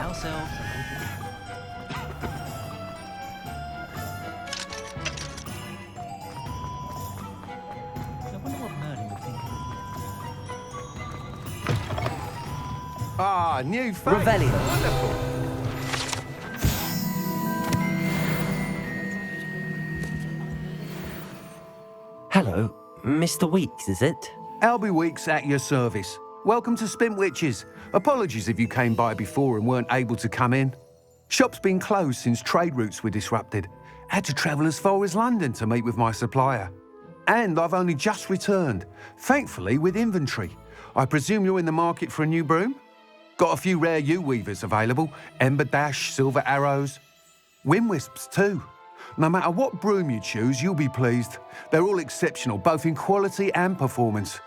house elves and I wonder what Merlin would think of it. Ah, new face. Revelio. Wonderful. Hello, Mr. Weeks, is it? Albie Weeks at your service. Welcome to Spint Witches. Apologies if you came by before and weren't able to come in. Shop's been closed since trade routes were disrupted. Had to travel as far as London to meet with my supplier. And I've only just returned, thankfully with inventory. I presume you're in the market for a new broom? Got a few rare yew-weavers available. Ember Dash, Silver Arrows. Wind Wisps too. No matter what broom you choose, you'll be pleased. They're all exceptional, both in quality and performance.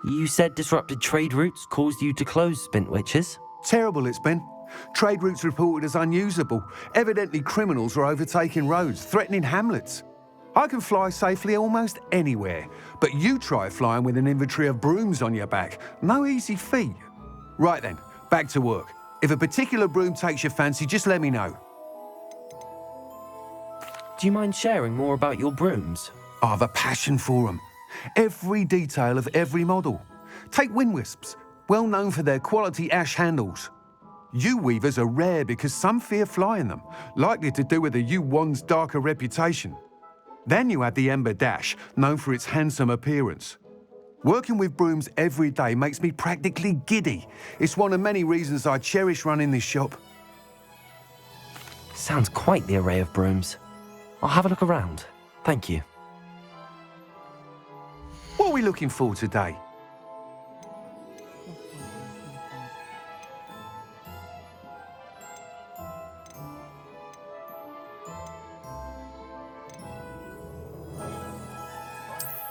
You said disrupted trade routes caused you to close Spint Witches? Terrible it's been. Trade routes reported as unusable. Evidently criminals are overtaking roads, threatening hamlets. I can fly safely almost anywhere, but you try flying with an inventory of brooms on your back. No easy feat. Right then, back to work. If a particular broom takes your fancy, just let me know. Do you mind sharing more about your brooms? I have a passion for them. Every detail of every model. Take Wind Wisps, well known for their quality ash handles. Yew weavers are rare because some fear flying them, likely to do with the yew wand's darker reputation. Then you have the Ember Dash, known for its handsome appearance. Working with brooms every day makes me practically giddy. It's one of many reasons I cherish running this shop. Sounds quite the array of brooms. I'll have a look around. Thank you. What are we looking for today?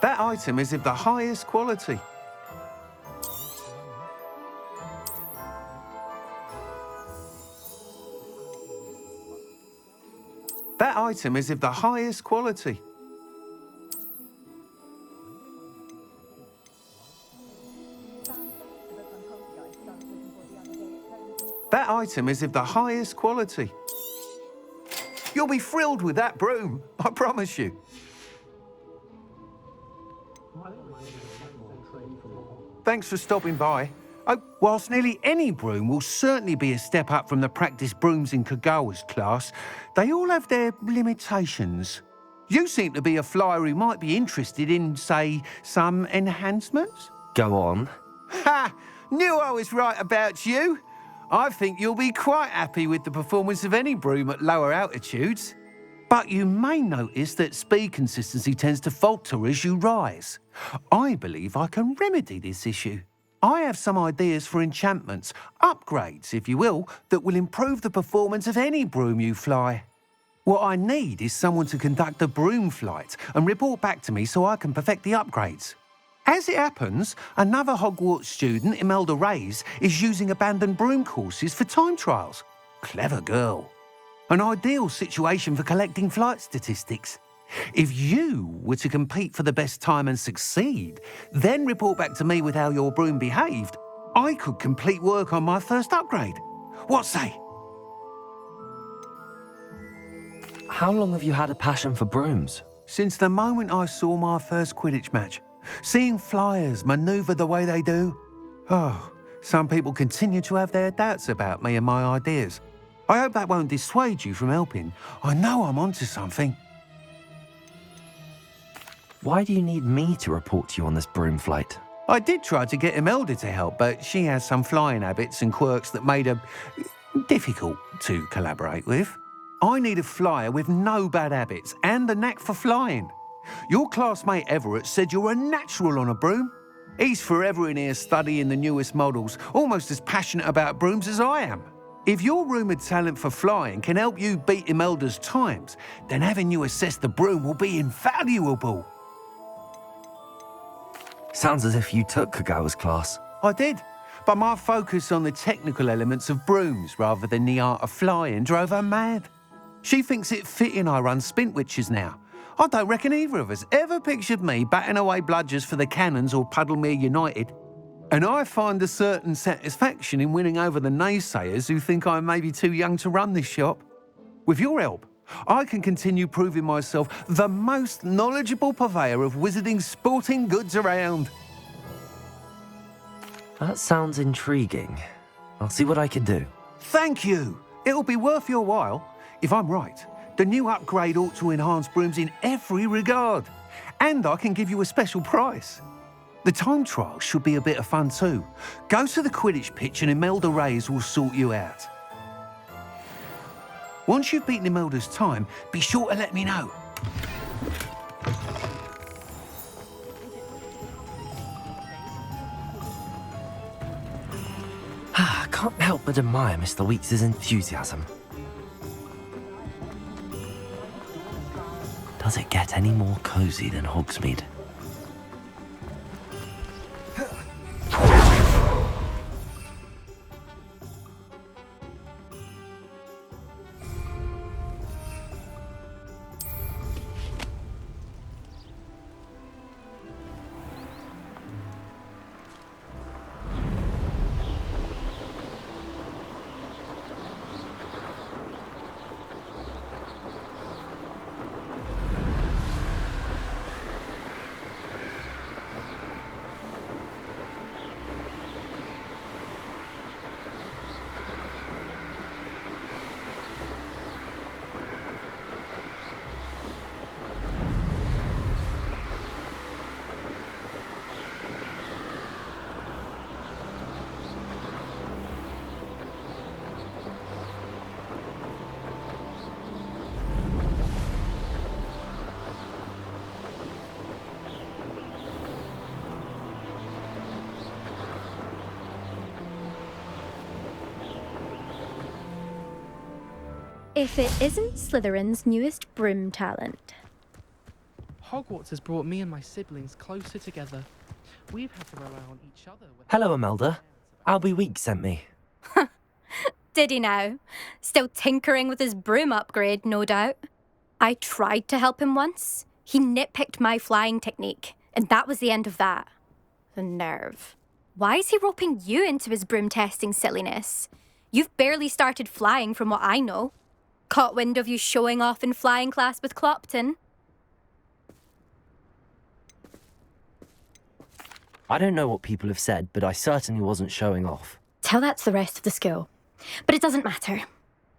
That item is of the highest quality. That item is of the highest quality. That item is of the highest quality. You'll be thrilled with that broom, I promise you. Thanks for stopping by. Oh, whilst nearly any broom will certainly be a step up from the practice brooms in Kagawa's class, they all have their limitations. You seem to be a flyer who might be interested in, say, some enhancements? Go on. Ha! Knew I was right about you. I think you'll be quite happy with the performance of any broom at lower altitudes. But you may notice that speed consistency tends to falter as you rise. I believe I can remedy this issue. I have some ideas for enchantments, upgrades, if you will, that will improve the performance of any broom you fly. What I need is someone to conduct a broom flight and report back to me so I can perfect the upgrades. As it happens, another Hogwarts student, Imelda Reyes, is using abandoned broom courses for time trials. Clever girl. An ideal situation for collecting flight statistics. If you were to compete for the best time and succeed, then report back to me with how your broom behaved, I could complete work on my first upgrade. What say? How long have you had a passion for brooms? Since the moment I saw my first Quidditch match. Seeing flyers manoeuvre the way they do. Oh, some people continue to have their doubts about me and my ideas. I hope that won't dissuade you from helping. I know I'm onto something. Why do you need me to report to you on this broom flight? I did try to get Imelda to help, but she has some flying habits and quirks that made her difficult to collaborate with. I need a flyer with no bad habits and the knack for flying. Your classmate Everett said you're a natural on a broom. He's forever in here studying the newest models, almost as passionate about brooms as I am. If your rumoured talent for flying can help you beat Imelda's times, then having you assess the broom will be invaluable. Sounds as if you took Kagawa's class. I did, but my focus on the technical elements of brooms rather than the art of flying drove her mad. She thinks it fitting I run Spint Witches now. I don't reckon either of us ever pictured me batting away bludgers for the Cannons or Puddlemere United. And I find a certain satisfaction in winning over the naysayers who think I may be too young to run this shop. With your help, I can continue proving myself the most knowledgeable purveyor of wizarding sporting goods around. That sounds intriguing. I'll see what I can do. Thank you. It'll be worth your while. If I'm right, the new upgrade ought to enhance brooms in every regard. And I can give you a special price. The time trial should be a bit of fun too. Go to the Quidditch pitch and Imelda Reyes will sort you out. Once you've beaten Imelda's time, be sure to let me know. I can't help but admire Mr. Weeks' enthusiasm. Does it get any more cozy than Hogsmeade? If it isn't Slytherin's newest broom talent. Hogwarts has brought me and my siblings closer together. We've had to rely on each other. Hello, Imelda. Albie Weeks sent me. Did he now? Still tinkering with his broom upgrade, no doubt. I tried to help him once. He nitpicked my flying technique, and that was the end of that. The nerve. Why is he roping you into his broom testing silliness? You've barely started flying from what I know. Caught wind of you showing off in flying class with Clopton. I don't know what people have said, but I certainly wasn't showing off. Tell that to the rest of the school. But it doesn't matter.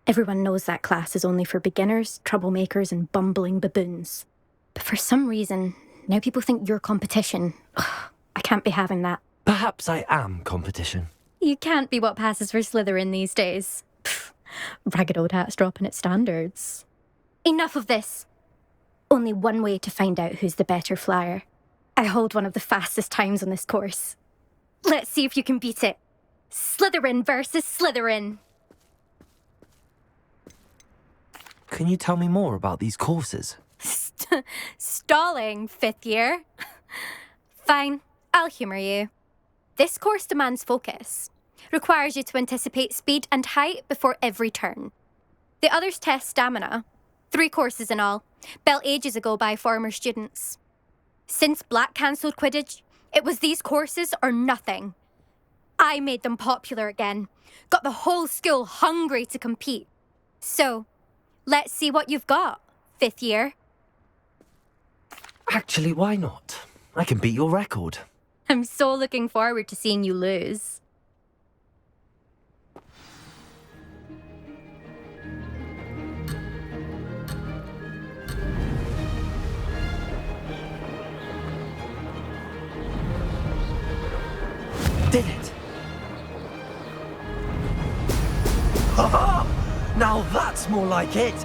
Everyone knows that class is only for beginners, troublemakers, and bumbling baboons. But for some reason, now people think you're competition. Ugh, I can't be having that. Perhaps I am competition. You can't be what passes for Slytherin these days. Pfft, ragged old hat's dropping its standards. Enough of this. Only one way to find out who's the better flyer. I hold one of the fastest times on this course. Let's see if you can beat it. Slytherin versus Slytherin. Can you tell me more about these courses? Stalling, fifth year. Fine, I'll humour you. This course demands focus. Requires you to anticipate speed and height before every turn. The others test stamina. 3 courses in all, built ages ago by former students. Since Black cancelled Quidditch, it was these courses or nothing. I made them popular again. Got the whole school hungry to compete. So, let's see what you've got, fifth year. Actually, why not? I can beat your record. I'm so looking forward to seeing you lose. Did it! Now that's more like it!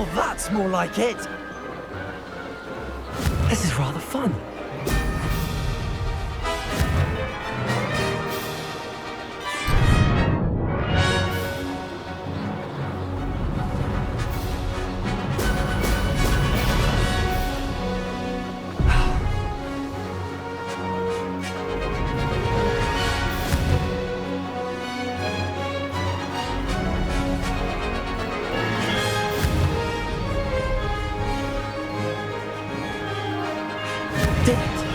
Now that's more like it! This is rather fun. Did it.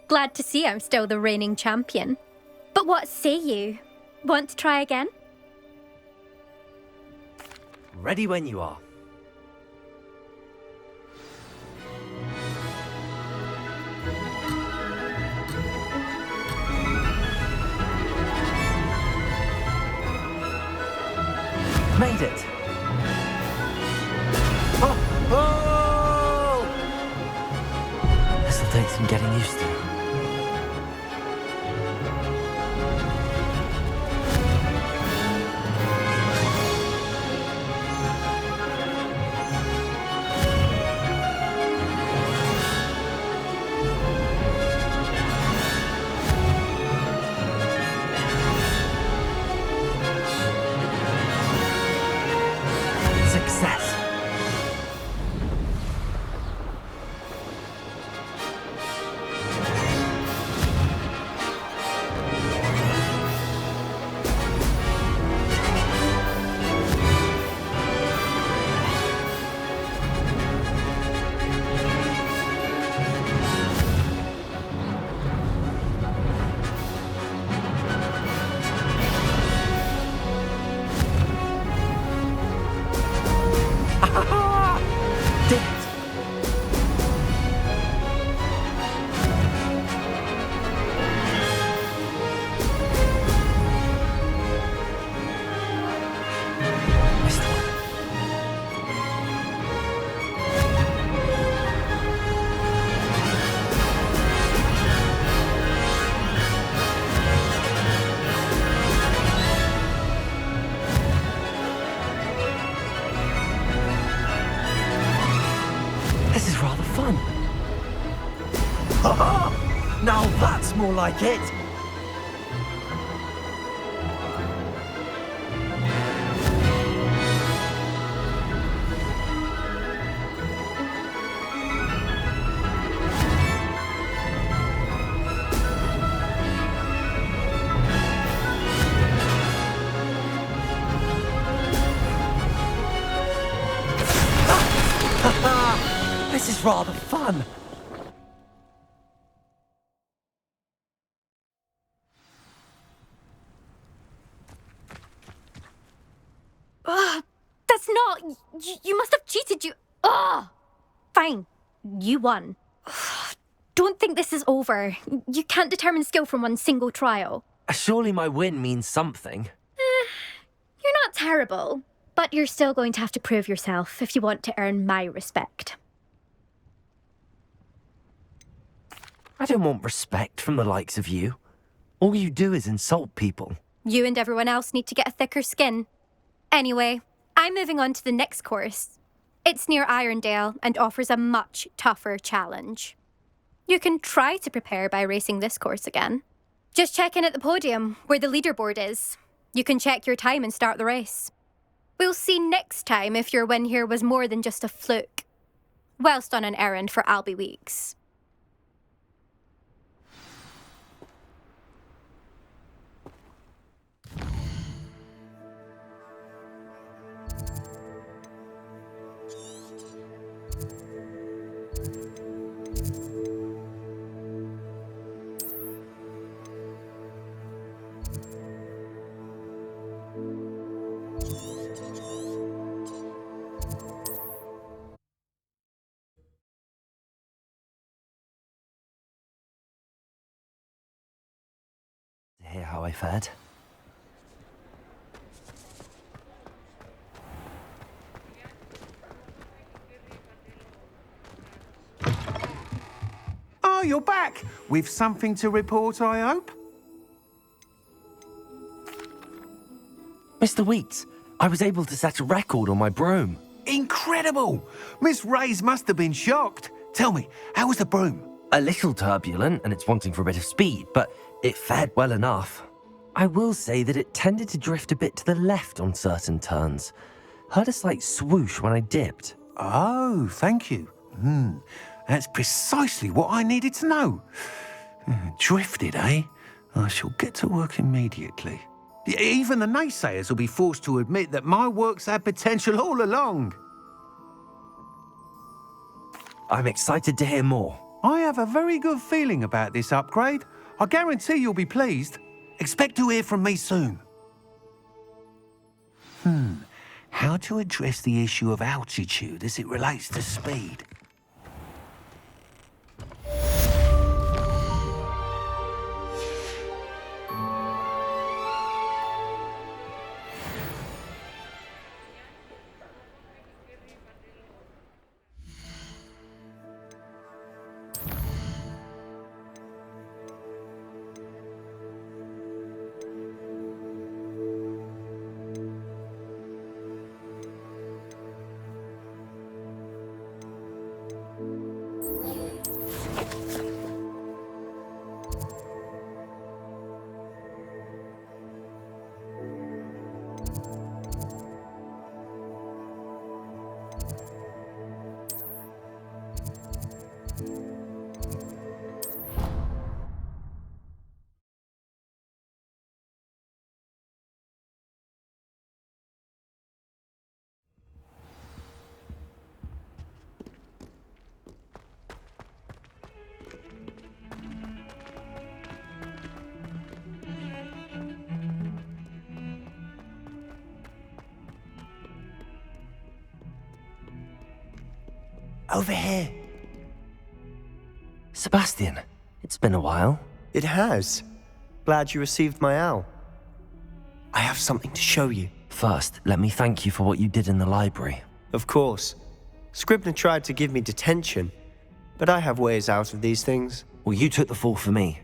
Glad to see I'm still the reigning champion. But what say you? Want to try again? Ready when you are. Made it. Oh! Oh! This'll take some getting used to. Success. Did it. Missed one. This is rather fun. Ha-ha! Now that's more like it. Ha-ha! This is rather fun. Ugh, that's not... You must have cheated, you... Ugh! Fine. You won. Ugh, don't think this is over. You can't determine skill from one single trial. Surely my win means something. You're not terrible, but you're still going to have to prove yourself if you want to earn my respect. I don't want respect from the likes of you. All you do is insult people. You and everyone else need to get a thicker skin. Anyway, I'm moving on to the next course. It's near Irondale and offers a much tougher challenge. You can try to prepare by racing this course again. Just check in at the podium, where the leaderboard is. You can check your time and start the race. We'll see next time if your win here was more than just a fluke. Whilst on an errand for Albie Weeks. hear how I fared. Oh, you're back! With something to report, I hope? Mr. Weeks, I was able to set a record on my broom. Incredible! Miss Reyes must have been shocked. Tell me, how was the broom? A little turbulent, and it's wanting for a bit of speed, but it fared well enough. I will say that it tended to drift a bit to the left on certain turns. Heard a slight swoosh when I dipped. Oh, thank you. That's precisely what I needed to know. Drifted, eh? I shall get to work immediately. Even the naysayers will be forced to admit that my work's had potential all along. I'm excited to hear more. I have a very good feeling about this upgrade. I guarantee you'll be pleased. Expect to hear from me soon. How to address the issue of altitude as it relates to speed? Over here. Sebastian, it's been a while. It has. Glad you received my owl. I have something to show you. First, let me thank you for what you did in the library. Of course. Scribner tried to give me detention, but I have ways out of these things. Well, you took the fall for me,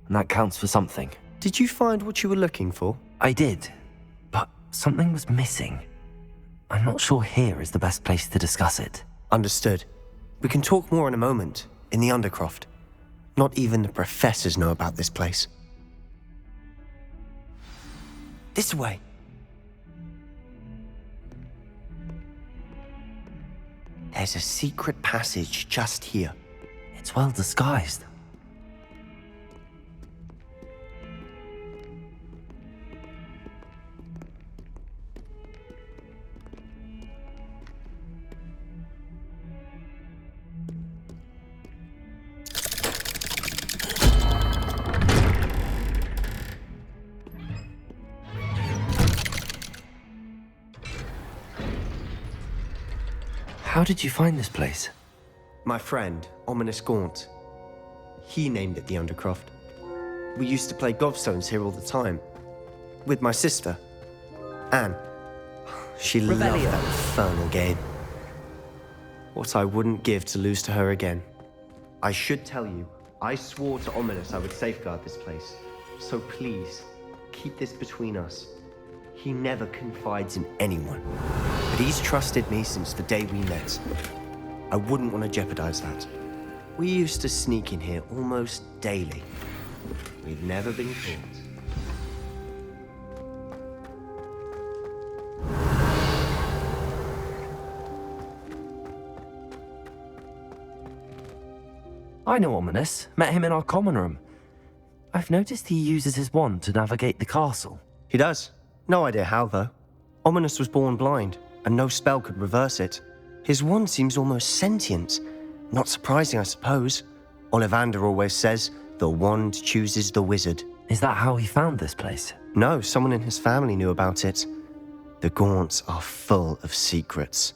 and that counts for something. Did you find what you were looking for? I did, but something was missing. I'm not sure here is the best place to discuss it. Understood. We can talk more in a moment, in the Undercroft. Not even the professors know about this place. This way. There's a secret passage just here. It's well disguised. How did you find this place? My friend, Ominous Gaunt. He named it the Undercroft. We used to play gobstones here all the time. With my sister, Anne. She loved that infernal game. What I wouldn't give to lose to her again. I should tell you, I swore to Ominous I would safeguard this place. So please, keep this between us. He never confides in anyone, but he's trusted me since the day we met. I wouldn't want to jeopardize that. We used to sneak in here almost daily. We've never been caught. I know Ominous. Met him in our common room. I've noticed he uses his wand to navigate the castle. He does. No idea how, though. Ominous was born blind, and no spell could reverse it. His wand seems almost sentient. Not surprising, I suppose. Ollivander always says, the wand chooses the wizard. Is that how he found this place? No, someone in his family knew about it. The Gaunts are full of secrets.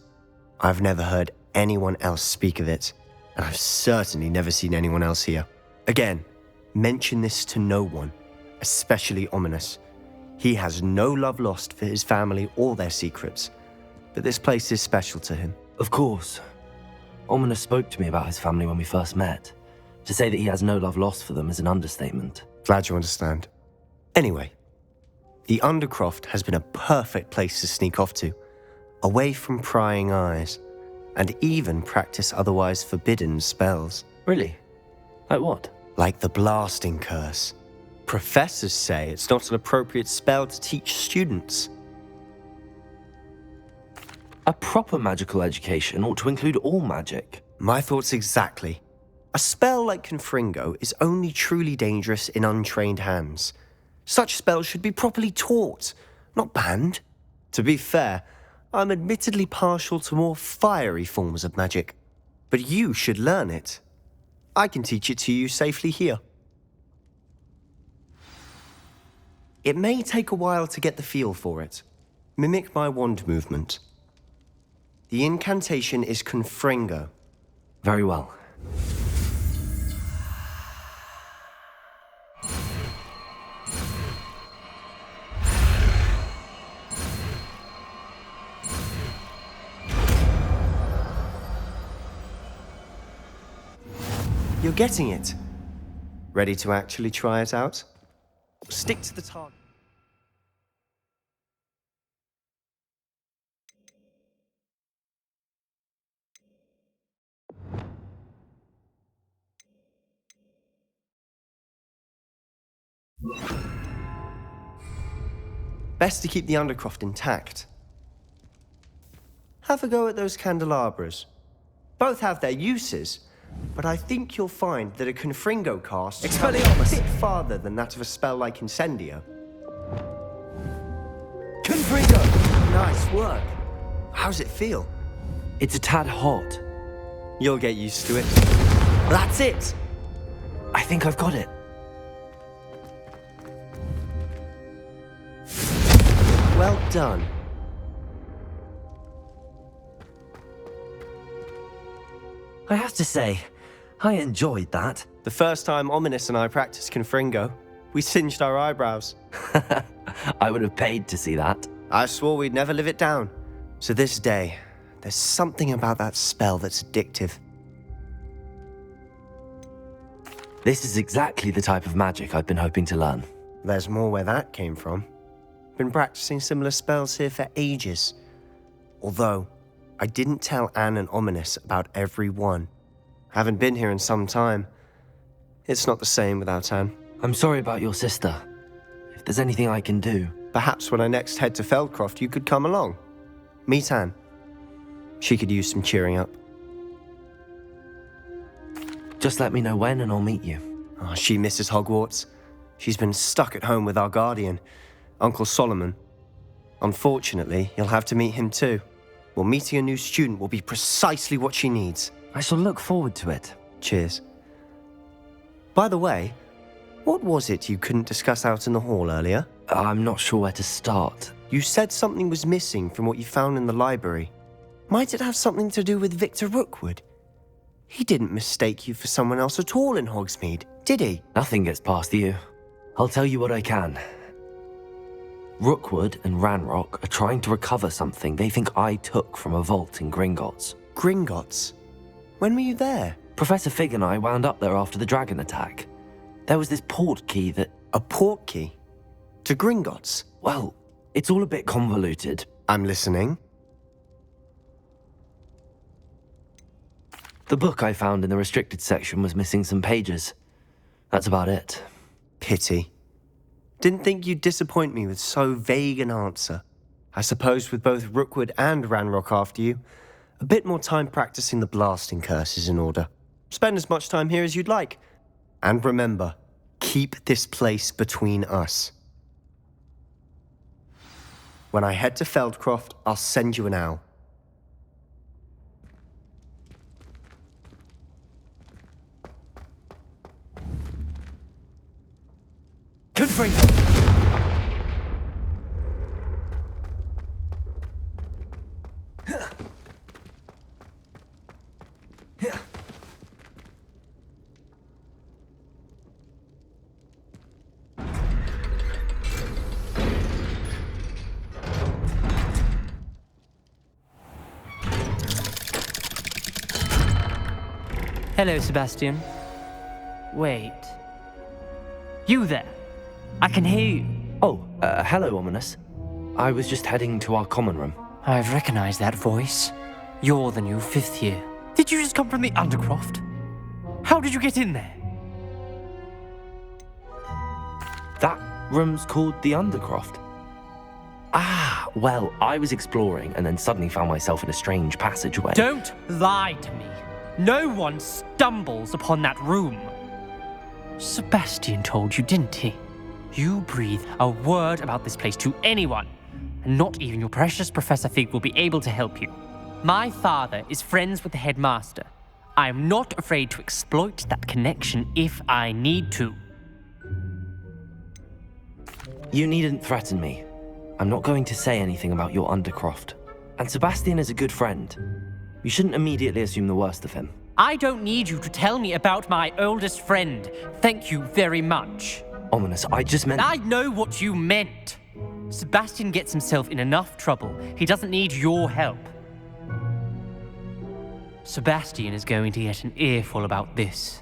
I've never heard anyone else speak of it, and I've certainly never seen anyone else here. Again, mention this to no one, especially ominous. He has no love lost for his family or their secrets, but this place is special to him. Of course. Ominous spoke to me about his family when we first met. To say that he has no love lost for them is an understatement. Glad you understand. Anyway, the Undercroft has been a perfect place to sneak off to, away from prying eyes, and even practice otherwise forbidden spells. Really? Like what? Like the blasting curse. Professors say it's not an appropriate spell to teach students. A proper magical education ought to include all magic. My thoughts exactly. A spell like Confringo is only truly dangerous in untrained hands. Such spells should be properly taught, not banned. To be fair, I'm admittedly partial to more fiery forms of magic, but you should learn it. I can teach it to you safely here. It may take a while to get the feel for it. Mimic my wand movement. The incantation is Confringo. Very well. You're getting it. Ready to actually try it out? Stick to the target. Best to keep the Undercroft intact. Have a go at those candelabras. Both have their uses, but I think you'll find that a Confringo cast travels a bit farther than that of a spell like Incendio. Confringo! Nice work. How's it feel? It's a tad hot. You'll get used to it. That's it! I think I've got it. Well done. I have to say, I enjoyed that. The first time Ominous and I practiced Confringo, we singed our eyebrows. I would have paid to see that. I swore we'd never live it down. To this day, there's something about that spell that's addictive. This is exactly the type of magic I've been hoping to learn. There's more where that came from. Been practicing similar spells here for ages. Although, I didn't tell Anne and Ominous about every one. Haven't been here in some time. It's not the same without Anne. I'm sorry about your sister. If there's anything I can do... Perhaps when I next head to Feldcroft, you could come along. Meet Anne. She could use some cheering up. Just let me know when and I'll meet you. Oh, she misses Hogwarts. She's been stuck at home with our guardian, Uncle Solomon. Unfortunately, you'll have to meet him too. Well, meeting a new student will be precisely what she needs. I shall look forward to it. Cheers. By the way, what was it you couldn't discuss out in the hall earlier? I'm not sure where to start. You said something was missing from what you found in the library. Might it have something to do with Victor Rookwood? He didn't mistake you for someone else at all in Hogsmeade, did he? Nothing gets past you. I'll tell you what I can. Rookwood and Ranrock are trying to recover something they think I took from a vault in Gringotts. Gringotts? When were you there? Professor Fig and I wound up there after the dragon attack. There was this port key that... A port key? To Gringotts? Well, it's all a bit convoluted. I'm listening. The book I found in the restricted section was missing some pages. That's about it. Pity. Didn't think you'd disappoint me with so vague an answer. I suppose with both Rookwood and Ranrock after you, a bit more time practicing the blasting curse is in order. Spend as much time here as you'd like. And remember, keep this place between us. When I head to Feldcroft, I'll send you an owl. Confringo! Hello, Sebastian. Wait. You there? I can hear you. Oh, hello, Ominous. I was just heading to our common room. I've recognized that voice. You're the new 5th year. Did you just come from the Undercroft? How did you get in there? That room's called the Undercroft. Ah, well, I was exploring and then suddenly found myself in a strange passageway. Don't lie to me. No one stumbles upon that room. Sebastian told you, didn't he? You breathe a word about this place to anyone, and not even your precious Professor Fig will be able to help you. My father is friends with the headmaster. I am not afraid to exploit that connection if I need to. You needn't threaten me. I'm not going to say anything about your Undercroft. And Sebastian is a good friend. You shouldn't immediately assume the worst of him. I don't need you to tell me about my oldest friend. Thank you very much. Ominous, I just meant... I know what you meant. Sebastian gets himself in enough trouble. He doesn't need your help. Sebastian is going to get an earful about this.